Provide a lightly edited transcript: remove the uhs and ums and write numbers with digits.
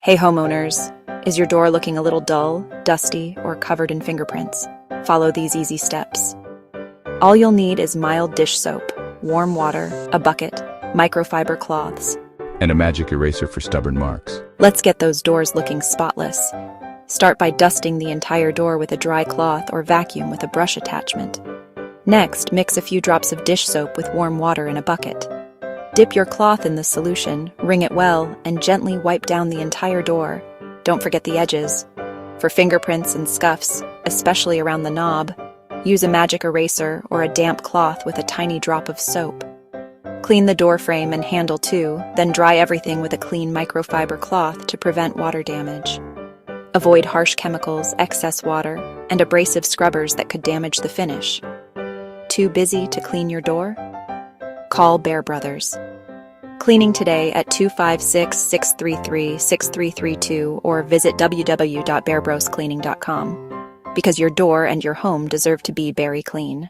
Hey homeowners, is your door looking a little dull, dusty, or covered in fingerprints? Follow these easy steps. All you'll need is mild dish soap, warm water, a bucket, microfiber cloths, and a magic eraser for stubborn marks. Let's get those doors looking spotless. Start by dusting the entire door with a dry cloth or vacuum with a brush attachment. Next, mix a few drops of dish soap with warm water in a bucket. Dip your cloth in the solution, wring it well, and gently wipe down the entire door. Don't forget the edges. For fingerprints and scuffs, especially around the knob, use a magic eraser or a damp cloth with a tiny drop of soap. Clean the door frame and handle too, then dry everything with a clean microfiber cloth to prevent water damage. Avoid harsh chemicals, excess water, and abrasive scrubbers that could damage the finish. Too busy to clean your door? Call Bear Brothers. Cleaning today at 256-633-6332 or visit www.bearbroscleaning.com, because your door and your home deserve to be Beary Clean.